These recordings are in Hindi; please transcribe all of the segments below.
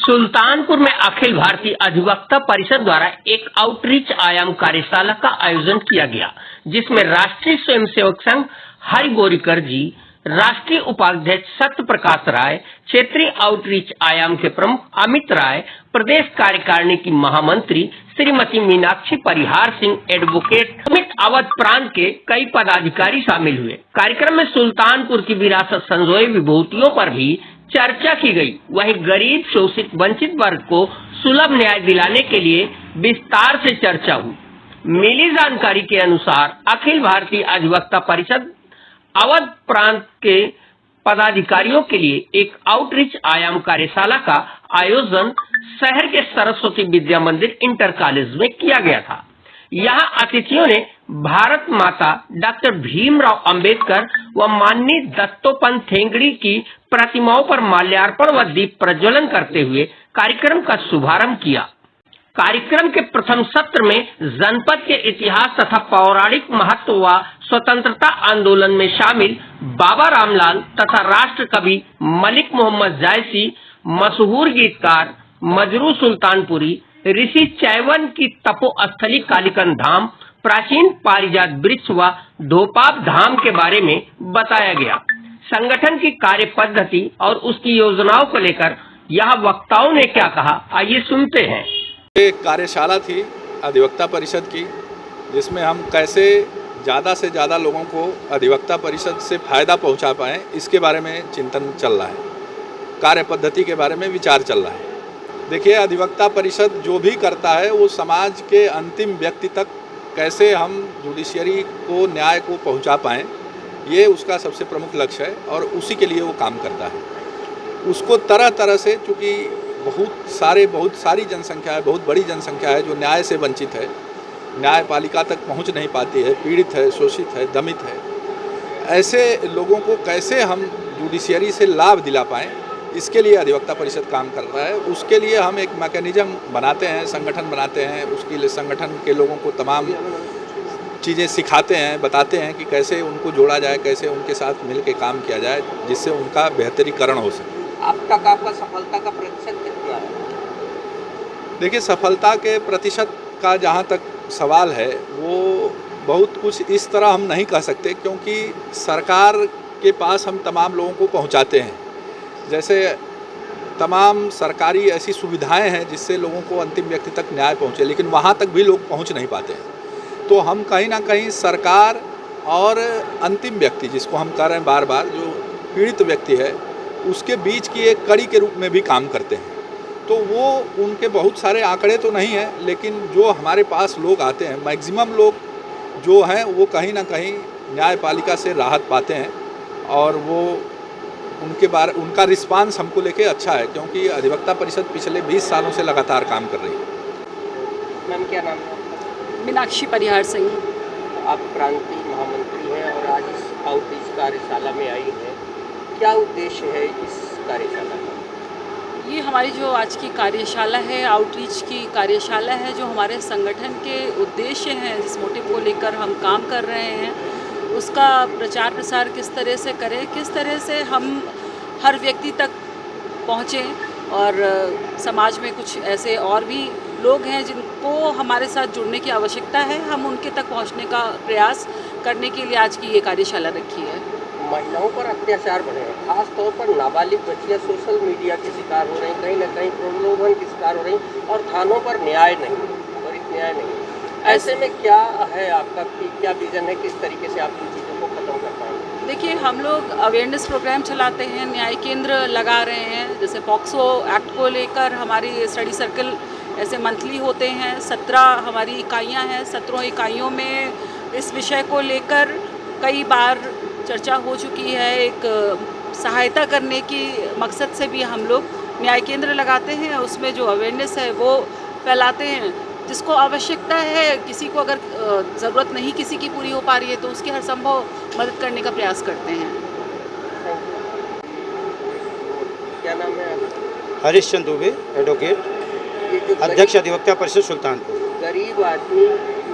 सुल्तानपुर में अखिल भारतीय अधिवक्ता परिषद द्वारा एक आउटरीच आयाम कार्यशाला का आयोजन किया गया, जिसमें राष्ट्रीय स्वयंसेवक संघ हरि बोरीकर जी, राष्ट्रीय उपाध्यक्ष सत्य प्रकाश राय, क्षेत्रीय आउटरीच आयाम के प्रमुख अमित राय, प्रदेश कार्यकारिणी की महामंत्री श्रीमती मीनाक्षी परिहार सिंह, एडवोकेट अमित अवध प्रांत के कई पदाधिकारी शामिल हुए। कार्यक्रम में सुल्तानपुर की विरासत संजोए विभूतियों पर भी चर्चा की गई। वहीं गरीब, शोषित, वंचित वर्ग को सुलभ न्याय दिलाने के लिए विस्तार से चर्चा हुई। मिली जानकारी के अनुसार अखिल भारतीय अधिवक्ता परिषद अवध प्रांत के पदाधिकारियों के लिए एक आउटरीच आयाम कार्यशाला का आयोजन शहर के सरस्वती विद्या मंदिर इंटर कॉलेज में किया गया था। यहाँ अतिथियों ने भारत माता डॉक्टर भीमराव अंबेडकर व माननीय दत्तोपंत ठेंगड़ी की प्रतिमाओं पर माल्यार्पण व दीप प्रज्वलन करते हुए कार्यक्रम का शुभारंभ किया। कार्यक्रम के प्रथम सत्र में जनपद के इतिहास तथा पौराणिक महत्व व स्वतंत्रता आंदोलन में शामिल बाबा रामलाल तथा राष्ट्र कवि मलिक मोहम्मद जायसी, मशहूर गीतकार मजरू सुल्तानपुरी, ऋषि चैवन की तपोस्थली कालीकन धाम, प्राचीन पारिजात वृक्ष व धोपाप धाम के बारे में बताया गया। संगठन की कार्य पद्धति और उसकी योजनाओं को लेकर यहाँ वक्ताओं ने क्या कहा, आइए सुनते हैं। एक कार्यशाला थी अधिवक्ता परिषद की, जिसमें हम कैसे ज़्यादा से ज़्यादा लोगों को अधिवक्ता परिषद से फ़ायदा पहुंचा पाएँ, इसके बारे में चिंतन चल रहा है। कार्य पद्धति के बारे में विचार चल रहा है। देखिए, अधिवक्ता परिषद जो भी करता है वो समाज के अंतिम व्यक्ति तक कैसे हम जुडिशियरी को, न्याय को पहुंचा पाएँ, ये उसका सबसे प्रमुख लक्ष्य है और उसी के लिए वो काम करता है। उसको तरह तरह से, चूँकि बहुत सारी जनसंख्या है, बहुत बड़ी जनसंख्या है जो न्याय से वंचित है, न्यायपालिका तक पहुंच नहीं पाती है, पीड़ित है, शोषित है, दमित है। ऐसे लोगों को कैसे हम जुडिशियरी से लाभ दिला पाएँ, इसके लिए अधिवक्ता परिषद काम कर रहा है। उसके लिए हम एक मैकेनिज्म बनाते हैं, संगठन बनाते हैं। उसके लिए संगठन के लोगों को तमाम चीज़ें सिखाते हैं, बताते हैं कि कैसे उनको जोड़ा जाए, कैसे उनके साथ मिल के काम किया जाए, जिससे उनका बेहतरीकरण हो सके। अब तक आपका सफलता का प्रतिशत कितना है? देखिए, सफलता के प्रतिशत का जहाँ तक सवाल है, वो बहुत कुछ इस तरह हम नहीं कह सकते, क्योंकि सरकार के पास हम तमाम लोगों को पहुँचाते हैं। जैसे तमाम सरकारी ऐसी सुविधाएं हैं जिससे लोगों को अंतिम व्यक्ति तक न्याय पहुँचे, लेकिन वहाँ तक भी लोग पहुँच नहीं पाते हैं। तो हम कहीं ना कहीं सरकार और अंतिम व्यक्ति, जिसको हम कह रहे हैं बार बार, जो पीड़ित व्यक्ति है, उसके बीच की एक कड़ी के रूप में भी काम करते हैं। तो वो उनके बहुत सारे आंकड़े तो नहीं हैं, लेकिन जो हमारे पास लोग आते हैं, मैक्सिमम लोग जो हैं वो कहीं ना कहीं न्यायपालिका से राहत पाते हैं और वो उनका रिस्पांस हमको लेके अच्छा है, क्योंकि अधिवक्ता परिषद पिछले 20 सालों से लगातार काम कर रही है। मैम, क्या नाम है? मीनाक्षी परिहार सिंह। आप प्रांतीय महामंत्री हैं और आज इस आउटरीच कार्यशाला में आई हैं। क्या उद्देश्य है इस कार्यशाला का? ये हमारी जो आज की कार्यशाला है, आउटरीच की कार्यशाला है, जो हमारे संगठन के उद्देश्य हैं, जिस मोटिव को लेकर हम काम कर रहे हैं, उसका प्रचार प्रसार किस तरह से करें, किस तरह से हम हर व्यक्ति तक पहुँचें और समाज में कुछ ऐसे और भी लोग हैं जिनको हमारे साथ जुड़ने की आवश्यकता है, हम उनके तक पहुँचने का प्रयास करने के लिए आज की ये कार्यशाला रखी है। महिलाओं पर अत्याचार बढ़े हैं, खास तौर पर नाबालिग बच्चियां सोशल मीडिया के शिकार हो रही, कहीं ना कहीं प्रलोभन के शिकार हो रही और थानों पर न्याय नहीं, त्वरित न्याय नहीं। ऐसे में क्या है आपका, क्या विजन है, किस तरीके से आप इन चीज़ों को खत्म कर पाएंगे? देखिए, हम लोग अवेयरनेस प्रोग्राम चलाते हैं, न्याय केंद्र लगा रहे हैं। जैसे पॉक्सो एक्ट को लेकर हमारी स्टडी सर्कल ऐसे मंथली होते हैं। 17 हमारी इकाइयाँ हैं। 17 इकाइयों में इस विषय को लेकर कई बार चर्चा हो चुकी है। एक सहायता करने की मकसद से भी हम लोग न्याय केंद्र लगाते हैं। उसमें जो अवेयरनेस है वो फैलाते हैं। जिसको आवश्यकता है, किसी को अगर ज़रूरत नहीं किसी की पूरी हो पा रही है, तो उसकी हर संभव मदद करने का प्रयास करते हैं। क्या नाम है? हरीश चंद दुबे, एडवोकेट, अध्यक्ष अधिवक्ता परिषद सुल्तानपुर। गरीब आदमी,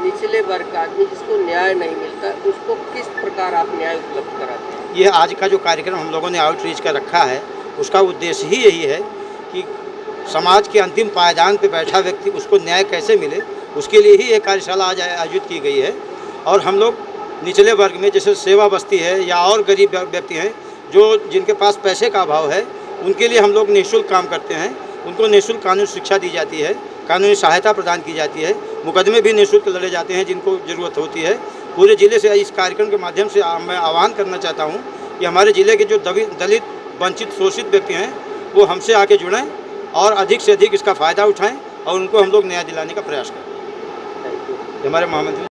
निचले वर्ग का आदमी जिसको न्याय नहीं मिलता, उसको किस प्रकार आप न्याय उपलब्ध कराते हैं? ये आज का जो कार्यक्रम हम लोगों ने आउटरीच का रखा है, उसका उद्देश्य ही यही है कि समाज के अंतिम पायदान पे बैठा व्यक्ति उसको न्याय कैसे मिले, उसके लिए ही एक कार्यशाला आज आयोजित की गई है। और हम लोग निचले वर्ग में जैसे सेवा बस्ती है या और गरीब व्यक्ति हैं जो जिनके पास पैसे का अभाव है, उनके लिए हम लोग निःशुल्क काम करते हैं। उनको निःशुल्क कानूनी शिक्षा दी जाती है, कानूनी सहायता प्रदान की जाती है, मुकदमे भी निःशुल्क लड़े जाते हैं जिनको ज़रूरत होती है। पूरे ज़िले से इस कार्यक्रम के माध्यम से मैं आह्वान करना चाहता हूँ कि हमारे ज़िले के जो दलित, वंचित, शोषित व्यक्ति हैं वो हमसे आके जुड़ें और अधिक से अधिक इसका फ़ायदा उठाएं और उनको हम लोग न्याय दिलाने का प्रयास करें। हमारे महामंत्री